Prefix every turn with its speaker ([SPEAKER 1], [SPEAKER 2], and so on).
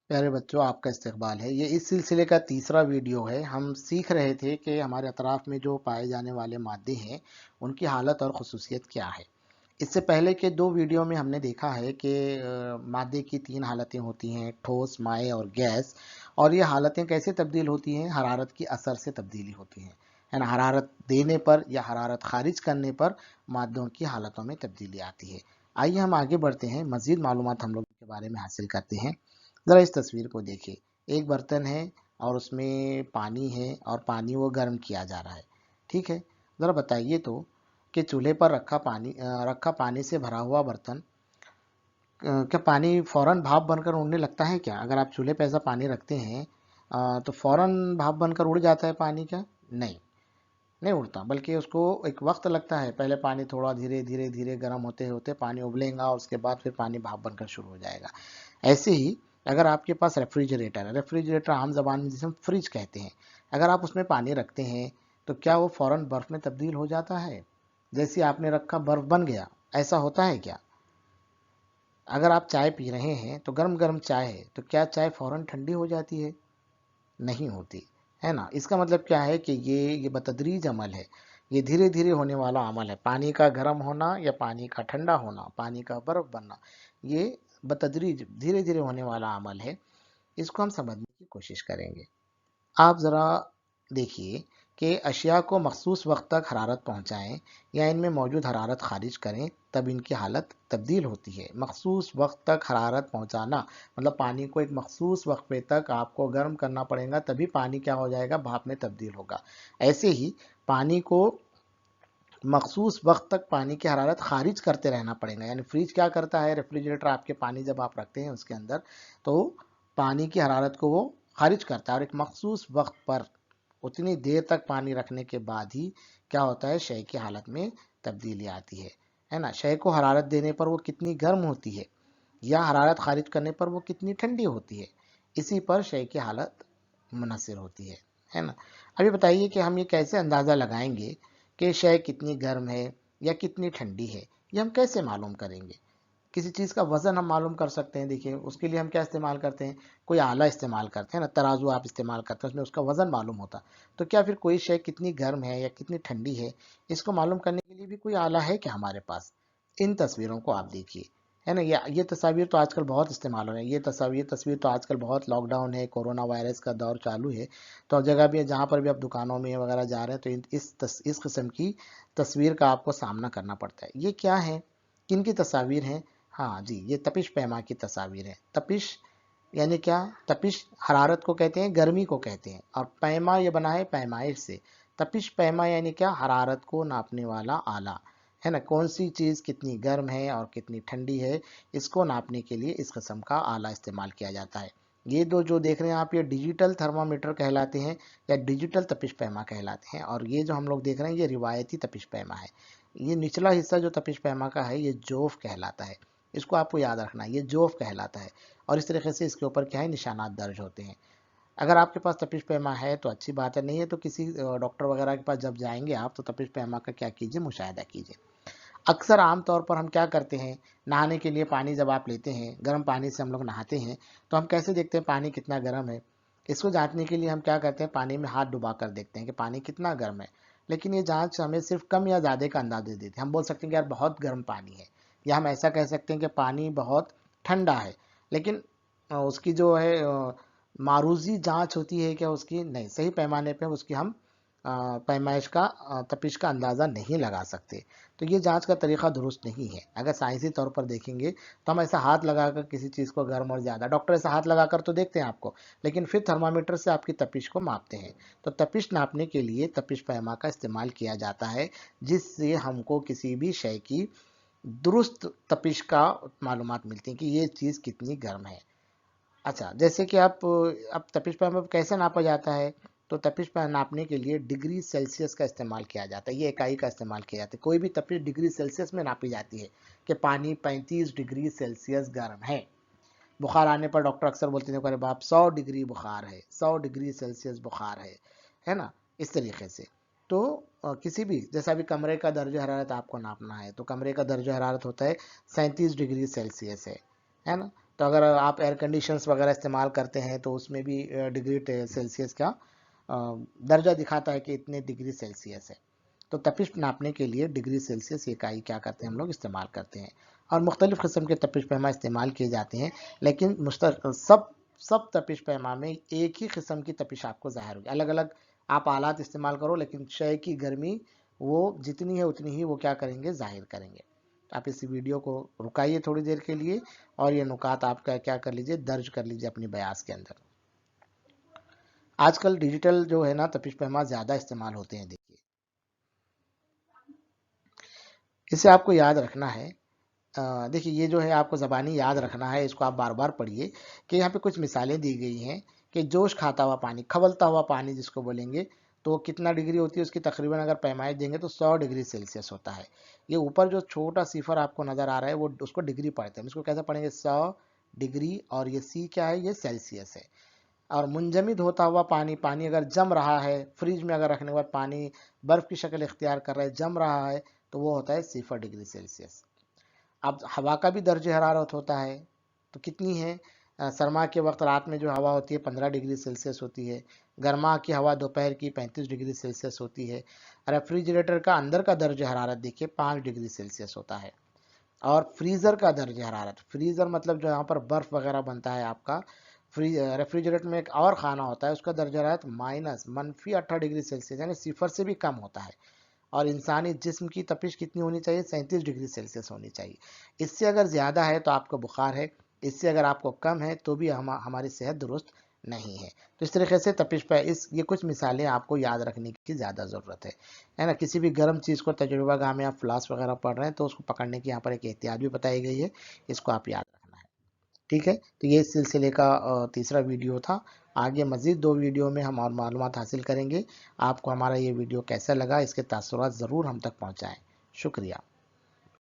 [SPEAKER 1] प्यारे बच्चों, आपका इस्तकबाल है। ये इस सिलसिले का तीसरा वीडियो है। हम सीख रहे थे कि हमारे अतराफ में जो पाए जाने वाले मादे हैं, उनकी हालत और खसूसियत क्या है। इससे पहले के दो वीडियो में हमने देखा है कि मादे की तीन हालतें होती हैं, ठोस, माए और गैस। और ये हालतें कैसे तब्दील होती हैं? हरारत की असर से तब्दीली होती हैं, है ना। हरारत देने पर या हरारत खारिज करने पर मादों की हालतों में तब्दीली आती है। आइए हम आगे बढ़ते हैं, मज़ीद मालूमात हम लोग के बारे में हासिल करते हैं। ज़रा इस तस्वीर को देखिए। एक बर्तन है और उसमें पानी है और पानी वो गर्म किया जा रहा है। ठीक है, ज़रा बताइए तो कि चूल्हे पर रखा पानी से भरा हुआ बर्तन, क्या पानी फ़ौरन भाप बनकर उड़ने लगता है क्या? अगर आप चूल्हे पे ऐसा पानी रखते हैं तो फ़ौरन भाप बनकर उड़ जाता है पानी क्या? नहीं, नहीं उड़ता, बल्कि उसको एक वक्त लगता है। पहले पानी थोड़ा धीरे धीरे धीरे गर्म होते होते पानी उबलेगा और उसके बाद फिर पानी भाप बनकर शुरू हो जाएगा। ऐसे ही अगर आपके पास रेफ्रिजरेटर है, रेफ्रिजरेटर आम ज़बान में जिसे हम फ्रिज कहते हैं, अगर आप उसमें पानी रखते हैं तो क्या वो फ़ौरन बर्फ़ में तब्दील हो जाता है? जैसे आपने रखा बर्फ़ बन गया, ऐसा होता है क्या? अगर आप चाय पी रहे हैं तो गर्म गर्म चाय है, तो क्या चाय फ़ौरन ठंडी हो जाती है? नहीं होती, है ना। इसका मतलब क्या है कि ये बतदरीज अमल है। ये धीरे धीरे होने वाला अमल है। पानी का गर्म होना या पानी का ठंडा होना, पानी का बर्फ बनना, ये बतदरीज धीरे धीरे होने वाला अमल है। इसको हम समझने की कोशिश करेंगे। आप ज़रा देखिए कि अशिया को मखसूस वक्त तक हरारत पहुँचाएँ या इनमें मौजूद हरारत खारिज करें, तब इनकी हालत तब्दील होती है। मखसूस वक्त तक हरारत पहुँचाना मतलब पानी को एक मखसूस वक्फे तक आपको गर्म करना पड़ेगा, तभी पानी क्या हो जाएगा? भाप में तब्दील होगा। ऐसे ही पानी को मखसूस वक्त तक पानी की हरारत खारिज करते रहना पड़ेगा। यानी फ्रिज क्या करता है, रेफ्रिजरेटर आपके पानी जब आप रखते हैं उसके अंदर, तो पानी की हरारत को वो खारिज करता है और एक मखसूस वक्त पर उतनी देर तक पानी रखने के बाद ही क्या होता है, शय की हालत में तब्दीली आती है ना। शय को हरारत देने पर वो कितनी गर्म होती है या हरारत खारिज करने पर वो कितनी ठंडी होती है, इसी पर शय की हालत मुनहसर होती है ना। अभी बताइए कि हम ये कैसे अंदाज़ा लगाएंगे कि शय कितनी गर्म है या कितनी ठंडी है? ये हम कैसे मालूम करेंगे? किसी चीज़ का वज़न हम मालूम कर सकते हैं। देखिए, उसके लिए हम क्या इस्तेमाल करते हैं? कोई आला इस्तेमाल करते हैं ना, तराजू आप इस्तेमाल करते हैं, उसमें उसका वज़न मालूम होता। तो क्या फिर कोई शय कितनी गर्म है या कितनी ठंडी है, इसको मालूम करने के लिए भी कोई आला है क्या हमारे पास? इन तस्वीरों को आप देखिए, है ना। ये तस्वीर तो आजकल बहुत इस्तेमाल हो रही है। ये तस्वीर तो आजकल बहुत, लॉकडाउन है, कोरोना वायरस का दौर चालू है, तो जगह भी जहाँ पर भी आप दुकानों में वगैरह जा रहे हैं तो इस किस्म की तस्वीर का आपको सामना करना पड़ता है। ये क्या है? किन की तस्वीर हैं? हाँ जी, ये तपिश पैमा की तस्वीर है। तपिश यानी क्या? तपिश हरारत को कहते हैं, गर्मी को कहते हैं, और पैमा ये बना है पैमाइश से। तपिश पैमा यानी क्या? हरारत को नापने वाला आला, है ना। कौन सी चीज़ कितनी गर्म है और कितनी ठंडी है, इसको नापने के लिए इस किस्म का आला इस्तेमाल किया जाता है। ये दो जो देख रहे हैं आप, ये डिजिटल थर्मामीटर कहलाते हैं या डिजिटल तपिश पैमा कहलाते हैं, और ये जो हम लोग देख रहे हैं ये रिवायती तपिश पैमा है। ये निचला हिस्सा जो तपिश पैमा का है ये जोफ कहलाता है। इसको आपको याद रखना है, ये जोफ कहलाता है। और इस तरीके से इसके ऊपर क्या है, निशानात दर्ज होते हैं। अगर आपके पास तपिश पैमा है तो अच्छी बात है, नहीं है तो किसी डॉक्टर वगैरह के पास जब जाएंगे आप तो तपिश पैमा का क्या कीजिए, मुशाहिदा कीजिए। अक्सर आम तौर पर हम क्या करते हैं, नहाने के लिए पानी जब आप लेते हैं, गर्म पानी से हम लोग नहाते हैं, तो हम कैसे देखते हैं पानी कितना गर्म है? इसको जांचने के लिए हम क्या करते हैं, पानी में हाथ डुबा कर देखते हैं कि पानी कितना गर्म है। लेकिन ये जांच हमें सिर्फ कम या ज़्यादा का अंदाज़ दे देती है। हम बोल सकते हैं कि यार बहुत गर्म पानी है, या हम ऐसा कह सकते हैं कि पानी बहुत ठंडा है। लेकिन उसकी जो है मारूजी जांच होती है क्या उसकी? नहीं, सही पैमाने पे उसकी हम पैमाइश का तपिश का अंदाज़ा नहीं लगा सकते। तो ये जांच का तरीका दुरुस्त नहीं है। अगर साइंसी तौर पर देखेंगे तो हम ऐसा हाथ लगाकर किसी चीज़ को गर्म और ज़्यादा, डॉक्टर ऐसा हाथ लगाकर तो देखते हैं आपको, लेकिन फिर थर्मामीटर से आपकी तपिश को मापते हैं। तो तपिश नापने के लिए तपिश पैमा का इस्तेमाल किया जाता है, जिससे हमको किसी भी शय की दुरुस्त तपिश का मालूमात मिलती है कि ये चीज़ कितनी गर्म है। अच्छा, जैसे कि आप अब तपिश पैमा कैसे नापा जाता है? तो तपिश पैमा नापने के लिए डिग्री सेल्सियस का इस्तेमाल किया जाता है। ये इकाई का इस्तेमाल किया जाता है। कोई भी तपिश डिग्री सेल्सियस में नापी जाती है कि पानी 35 डिग्री सेल्सियस गर्म है। बुखार आने पर डॉक्टर अक्सर बोलते हैं अरे बाप 100 डिग्री बुखार है, 100 डिग्री सेल्सियस बुखार है ना। इस तरीके से तो किसी भी, जैसा भी कमरे का दर्जा हरारत आपको नापना है तो कमरे का दर्जा हरारत होता है 37 डिग्री सेल्सियस है ना। تو اگر آپ ایئر کنڈیشنز وغیرہ استعمال کرتے ہیں تو اس میں بھی ڈگری سیلسیس کا درجہ دکھاتا ہے کہ اتنے ڈگری سیلسیس ہے. تو تپش ناپنے کے لیے ڈگری سیلسیس یہ اکائی کیا کرتے ہیں ہم لوگ استعمال کرتے ہیں. اور مختلف قسم کے تپش پیما استعمال کیے جاتے ہیں، لیکن سب تپش پیما میں ایک ہی قسم کی تپش آپ کو ظاہر ہوگی. الگ الگ آپ آلات استعمال کرو لیکن شے کی گرمی وہ جتنی ہے اتنی ہی وہ کیا کریں گے، ظاہر کریں گے. آپ اس ویڈیو کو رکائیے تھوڑی دیر کے لیے اور یہ نکات آپ کا کیا کر لیجئے، درج کر لیجئے اپنی بیاس کے اندر. آج کل ڈیجیٹل جو ہے نا تپش پیما زیادہ استعمال ہوتے ہیں. دیکھیے اسے آپ کو یاد رکھنا ہے. دیکھیے یہ جو ہے آپ کو زبانی یاد رکھنا ہے، اس کو آپ بار بار پڑھیے کہ یہاں پہ کچھ مثالیں دی گئی ہیں کہ جوش کھاتا ہوا پانی، کھولتا ہوا پانی جس کو بولیں گے، تو کتنا ڈگری ہوتی ہے اس کی تقریباً اگر پیمائش دیں گے تو 100 ڈگری سیلسیس ہوتا ہے. یہ اوپر جو چھوٹا صفر آپ کو نظر آ رہا ہے وہ اس کو ڈگری پڑھتے ہیں. اس کو کیسے پڑھیں گے؟ 100 ڈگری، اور یہ سی کیا ہے؟ یہ سیلسیس ہے. اور منجمد ہوتا ہوا پانی، پانی اگر جم رہا ہے، فریج میں اگر رکھنے کے بعد پانی برف کی شکل اختیار کر رہا ہے، جم رہا ہے، تو وہ ہوتا ہے 0 ڈگری سیلسیس. اب ہوا کا بھی درجہ حرارت ہوتا ہے، تو کتنی ہے؟ سرما کے وقت رات میں جو ہوا ہوتی ہے 15 ڈگری سیلسیس ہوتی ہے. گرما کی ہوا دوپہر کی 35 ڈگری سیلسیس ہوتی ہے. ریفریجریٹر کا اندر کا درجہ حرارت دیکھیے 5 ڈگری سیلسیس ہوتا ہے. اور فریزر کا درجہ حرارت، فریزر مطلب جو یہاں پر برف وغیرہ بنتا ہے آپ کا، ریفریجریٹر میں ایک اور خانہ ہوتا ہے، اس کا درجہ حرارت -18 ڈگری سیلسیس یعنی 0 سے بھی کم ہوتا ہے. اور انسانی جسم کی تپش کتنی ہونی چاہیے؟ 37 ڈگری سیلسیس ہونی چاہیے. اس سے اگر زیادہ ہے تو آپ کو بخار ہے، اس سے اگر آپ کو کم ہے تو بھی ہماری صحت درست نہیں ہے. تو اس طریقے سے تپش پہ یہ کچھ مثالیں آپ کو یاد رکھنے کی زیادہ ضرورت ہے نا. کسی بھی گرم چیز کو تجربہ گاہ میں آپ فلاس وغیرہ پڑھ رہے ہیں تو اس کو پکڑنے کی یہاں پر ایک احتیاط بھی بتائی گئی ہے، اس کو آپ یاد رکھنا ہے. ٹھیک ہے، تو یہ اس سلسلے کا تیسرا ویڈیو تھا. آگے مزید 2 ویڈیو میں ہم اور معلومات حاصل کریں گے. آپ کو ہمارا یہ ویڈیو کیسا لگا اس کے تاثرات ضرور ہم تک پہنچائیں. شکریہ.